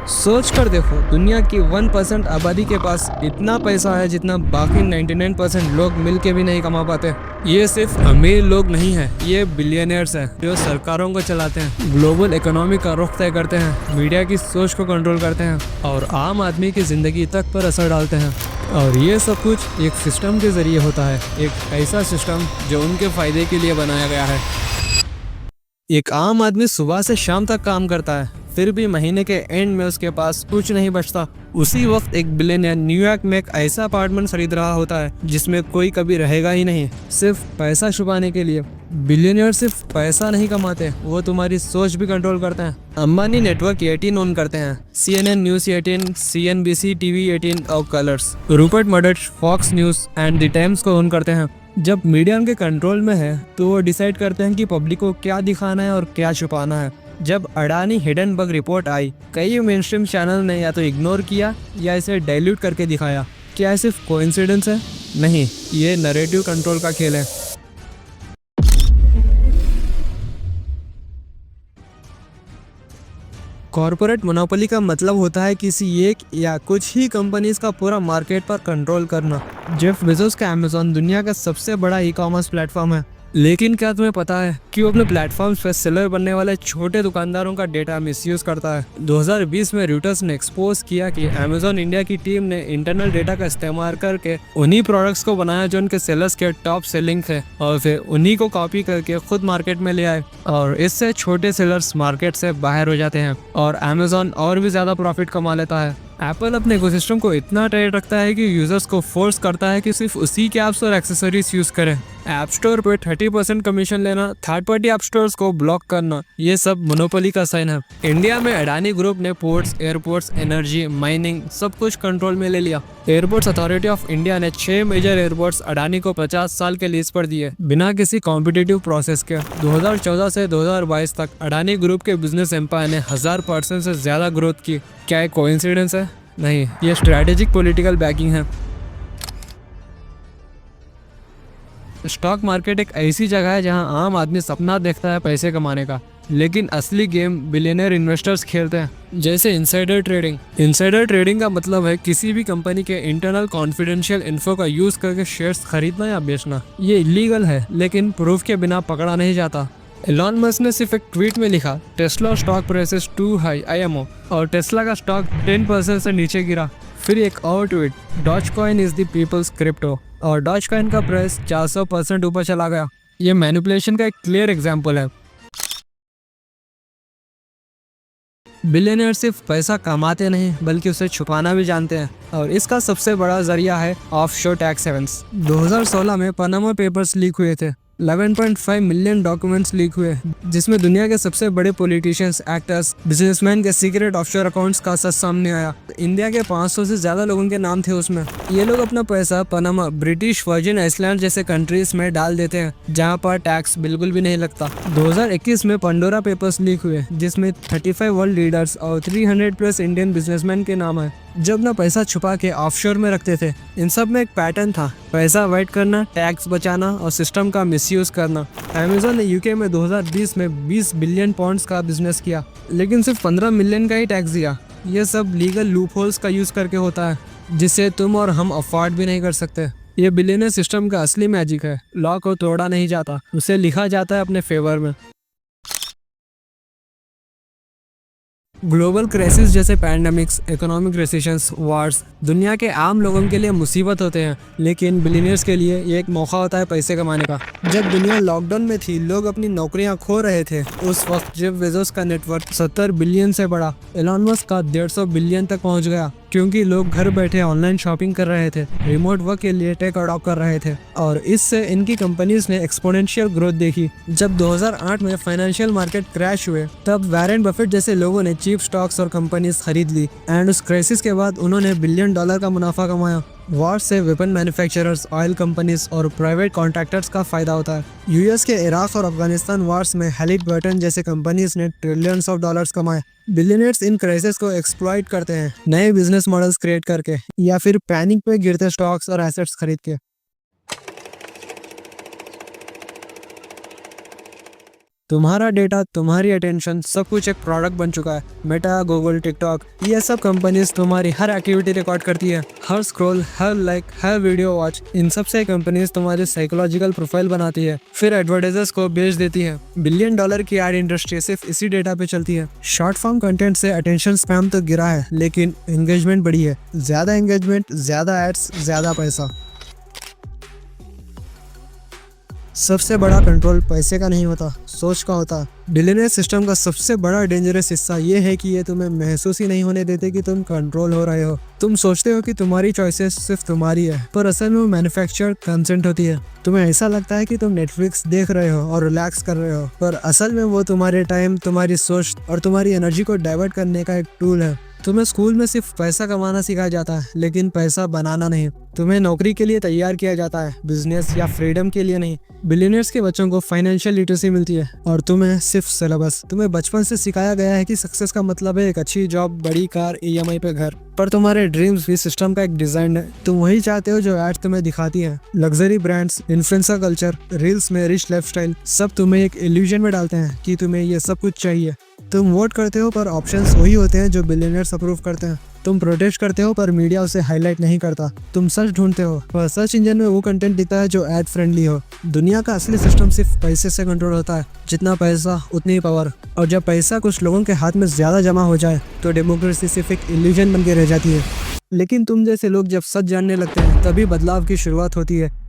सोच कर देखो, दुनिया की 1% आबादी के पास इतना पैसा है जितना बाकी 99% लोग मिल के भी नहीं कमा पाते। ये सिर्फ अमीर लोग नहीं है, ये बिलियनियर्स हैं जो सरकारों को चलाते हैं, ग्लोबल इकोनॉमी का रुख तय करते हैं, मीडिया की सोच को कंट्रोल करते हैं और आम आदमी की जिंदगी तक पर असर डालते हैं। और ये सब कुछ एक सिस्टम के जरिए होता है, एक ऐसा सिस्टम जो उनके फायदे के लिए बनाया गया है। एक आम आदमी सुबह से शाम तक काम करता है, फिर भी महीने के एंड में उसके पास कुछ नहीं बचता। उसी वक्त एक बिलियनियर न्यूयॉर्क में एक ऐसा अपार्टमेंट खरीद रहा होता है जिसमें कोई कभी रहेगा ही नहीं, सिर्फ पैसा छुपाने के लिए। बिलियनियर सिर्फ पैसा नहीं कमाते, वो तुम्हारी सोच भी कंट्रोल करते हैं। अंबानी नेटवर्क 18 ओन करते हैं, CNN न्यूज़ 18, CNBC टीवी 18 और Colors. Rupert Murdoch Fox News and the Times को ओन करते हैं। जब मीडिया उनके कंट्रोल में है तो वो डिसाइड करते हैं कि पब्लिक को क्या दिखाना है और क्या छुपाना है। जब अडानी हिडन रिपोर्ट आई, कई मेनस्ट्रीम चैनल ने या तो इग्नोर किया या इसे डाइल्यूट करके दिखाया। क्या ये सिर्फ कोइंसिडेंस है? नहीं, ये नैरेटिव कंट्रोल का खेल है। कॉर्पोरेट मोनोपोली का मतलब होता है किसी एक या कुछ ही कंपनीज का पूरा मार्केट पर कंट्रोल करना। जेफ बेजोस का अमेज़न दुनिया का सबसे बड़ा ई-कॉमर्स प्लेटफॉर्म है, लेकिन क्या तुम्हें पता है कि वो अपने प्लेटफॉर्म्स पर सेलर बनने वाले छोटे दुकानदारों का डेटा मिसयूज करता है। 2020 में रूटर्स ने एक्सपोज किया कि अमेज़न इंडिया की टीम ने इंटरनल डेटा का इस्तेमाल करके उन्हीं प्रोडक्ट्स को बनाया जो उनके सेलर्स के टॉप सेलिंग थे और फिर उन्हीं को कॉपी करके खुद मार्केट में ले आए, और इससे छोटे सेलर्स मार्केट से बाहर हो जाते हैं और अमेज़न और भी ज्यादा प्रॉफिट कमा लेता है। एप्पल अपने इकोसिस्टम को इतना टाइट रखता है कि यूजर्स को फोर्स करता है कि सिर्फ उसी के ऐप्स और एक्सेसरीज यूज करें। ऐप स्टोर पे 30% कमीशन लेना, थर्ड पार्टी ऐप स्टोर्स को ब्लॉक करना, ये सब मोनोपोली का साइन है। इंडिया में अडानी ग्रुप ने पोर्ट्स, एयरपोर्ट्स, एनर्जी, माइनिंग सब कुछ कंट्रोल में ले लिया। एयरपोर्ट्स अथॉरिटी ऑफ इंडिया ने 6 मेजर एयरपोर्ट्स अडानी को 50 साल के लीज पर दिए बिना किसी कॉम्पिटिटिव प्रोसेस के। 2014 से 2022 तक अडानी ग्रुप के बिजनेस एम्पायर ने 1000% से ज्यादा ग्रोथ की। क्या एक कोइंसिडेंस है? नहीं, ये स्ट्रैटेजिक पॉलिटिकल बैकिंग है। स्टॉक मार्केट एक ऐसी जगह है जहां आम आदमी सपना देखता है पैसे कमाने का, लेकिन असली गेम बिलियनर इन्वेस्टर्स खेलते हैं। जैसे इनसाइडर ट्रेडिंग। इनसाइडर ट्रेडिंग का मतलब है किसी भी कंपनी के इंटरनल कॉन्फिडेंशियल इन्फो का यूज करके शेयर्स खरीदना या बेचना। ये इलीगल है, लेकिन प्रूफ के बिना पकड़ा नहीं जाता। एलॉन मस्क ने सिर्फ एक ट्वीट में लिखा, Tesla stock prices too high IMO, और टेस्ला का स्टॉक 10% से नीचे गिरा। फिर एक और tweet, Doge coin is the people's crypto, और डॉज कॉइन का प्राइस 400% ऊपर चला गया। ये मैनिपुलेशन का एक क्लियर एग्जांपल है। बिलियनर सिर्फ पैसा कमाते नहीं बल्कि उसे छुपाना भी जानते हैं, और इसका सबसे बड़ा जरिया है ऑफशोर टैक्स हेवंस। 2016 में पनामा पेपर्स लीक हुए थे। 11.5 मिलियन डॉक्यूमेंट्स लीक हुए जिसमें दुनिया के सबसे बड़े पॉलिटिशियंस, एक्टर्स, बिजनेसमैन के सीक्रेट ऑफशोर अकाउंट्स का सच सामने आया। इंडिया के 500 से ज्यादा लोगों के नाम थे उसमें। ये लोग अपना पैसा पनामा, ब्रिटिश वर्जिन आइलैंड जैसे कंट्रीज में डाल देते हैं जहाँ पर टैक्स बिल्कुल भी नहीं लगता। 2021 में पंडोरा पेपर्स लीक हुए जिसमें 35 वर्ल्ड लीडर्स और 300+ इंडियन बिजनेसमैन के नाम है जो अपना पैसा छुपा के ऑफशोर में रखते थे। इन सब में एक पैटर्न था, पैसा अवॉइड करना, टैक्स बचाना और सिस्टम का मिसयूज करना। अमेज़न ने यूके में 2020 में 20 बिलियन पाउंड्स का बिजनेस किया, लेकिन सिर्फ 15 मिलियन का ही टैक्स दिया। ये सब लीगल लूपहोल्स का यूज करके होता है जिसे तुम और हम अफोर्ड भी नहीं कर सकते। ये बिलियनर सिस्टम का असली मैजिक है। लॉ को तोड़ा नहीं जाता, उसे लिखा जाता है अपने फेवर में। ग्लोबल क्राइसिस जैसे पैंडेमिक्स, इकोनॉमिक रिसेशंस, वार्स दुनिया के आम लोगों के लिए मुसीबत होते हैं, लेकिन बिलियनियर्स के लिए ये एक मौका होता है पैसे कमाने का। जब दुनिया लॉकडाउन में थी, लोग अपनी नौकरियां खो रहे थे। उस वक्त जेफ बेजोस का नेटवर्क 70 बिलियन से बढ़ा, एलॉन मस्क का 150 बिलियन तक पहुंच गया, क्योंकि लोग घर बैठे ऑनलाइन शॉपिंग कर रहे थे, रिमोट वर्क के लिए टेक अडॉप्ट कर रहे थे, और इससे इनकी कंपनीज ने एक्सपोनेंशियल ग्रोथ देखी। जब 2008 में फाइनेंशियल मार्केट क्रैश हुए, तब वॉरेन बफेट जैसे लोगों ने चीप स्टॉक्स और कंपनीज खरीद ली, एंड उस क्राइसिस के बाद उन्होंने $1 बिलियन का मुनाफा कमाया। वॉर से वेपन मैन्युफैक्चरर्स, ऑयल कंपनीज और प्राइवेट कॉन्ट्रैक्टर्स का फायदा होता है। यूएस के इराक और अफगानिस्तान वॉर्स में हैलिबर्टन जैसे कंपनीज ने ट्रिलियंस ऑफ डॉलर्स कमाए। बिलियनर्स इन क्राइसिस को एक्सप्लॉइट करते हैं, नए बिजनेस मॉडल्स क्रिएट करके या फिर पैनिक पे गिरते स्टॉक्स और एसेट्स खरीद के। तुम्हारा डेटा, तुम्हारी अटेंशन, सब कुछ एक प्रोडक्ट बन चुका है। मेटा, गूगल, टिकटॉक, ये सब कंपनीज तुम्हारी हर एक्टिविटी रिकॉर्ड करती है। हर स्क्रॉल, हर लाइक, हर वीडियो वॉच, इन सब से कंपनीज तुम्हारी साइकोलॉजिकल प्रोफाइल बनाती है, फिर एडवर्टाइजर्स को बेच देती है। $1 बिलियन की एड इंडस्ट्री सिर्फ इसी डेटा पे चलती है। शॉर्ट फॉर्म कंटेंट से अटेंशन स्पैम तो गिरा है, लेकिन एंगेजमेंट बढ़ी है। ज्यादा एंगेजमेंट, ज्यादा एड्स, ज्यादा पैसा। सबसे बड़ा कंट्रोल पैसे का नहीं होता, सोच का होता। बिलियनियर सिस्टम का सबसे बड़ा डेंजरस हिस्सा ये है कि ये तुम्हें महसूस ही नहीं होने देते कि तुम कंट्रोल हो रहे हो। तुम सोचते हो कि तुम्हारी चॉइसेस सिर्फ तुम्हारी है, पर असल में वो मैन्युफैक्चर कंसेंट होती है। तुम्हें ऐसा लगता है कि तुम नेटफ्लिक्स देख रहे हो और रिलैक्स कर रहे हो, पर असल में वो तुम्हारे टाइम, तुम्हारी सोच और तुम्हारी एनर्जी को डाइवर्ट करने का एक टूल है। तुम्हें स्कूल में सिर्फ पैसा कमाना सिखाया जाता है, लेकिन पैसा बनाना नहीं। तुम्हें नौकरी के लिए तैयार किया जाता है, बिजनेस या फ्रीडम के लिए नहीं। बिलियनियर्स के बच्चों को फाइनेंशियल लिटरेसी मिलती है और तुम्हें सिर्फ सिलेबस। तुम्हें बचपन से सिखाया गया है कि सक्सेस का मतलब है एक अच्छी जॉब, बड़ी कार, EMI पे घर। पर तुम्हारे ड्रीम्स भी सिस्टम का एक डिजाइन है। तुम वही चाहते हो जो एड्स तुम्हें दिखाती है। Luxury brands, influencer culture, reels में रिच लाइफस्टाइल, सब तुम्हें एक इल्यूजन में डालते हैं कि तुम्हें ये सब कुछ चाहिए। तुम वोट करते हो, पर ऑप्शंस वही होते हैं जो बिलियनियर्स अप्रूव करते हैं। तुम प्रोटेस्ट करते हो, पर मीडिया उसे हाईलाइट नहीं करता। तुम सर्च ढूंढते हो, पर सर्च इंजन में वो कंटेंट दिखता है जो एड फ्रेंडली हो। दुनिया का असली सिस्टम सिर्फ पैसे से कंट्रोल होता है। जितना पैसा उतनी ही पावर। और जब पैसा कुछ लोगों के हाथ में ज्यादा जमा हो जाए तो डेमोक्रेसी सिर्फ एक इल्यूजन बन के रह जाती है। लेकिन तुम जैसे लोग जब सच जानने लगते हैं, तभी बदलाव की शुरुआत होती है।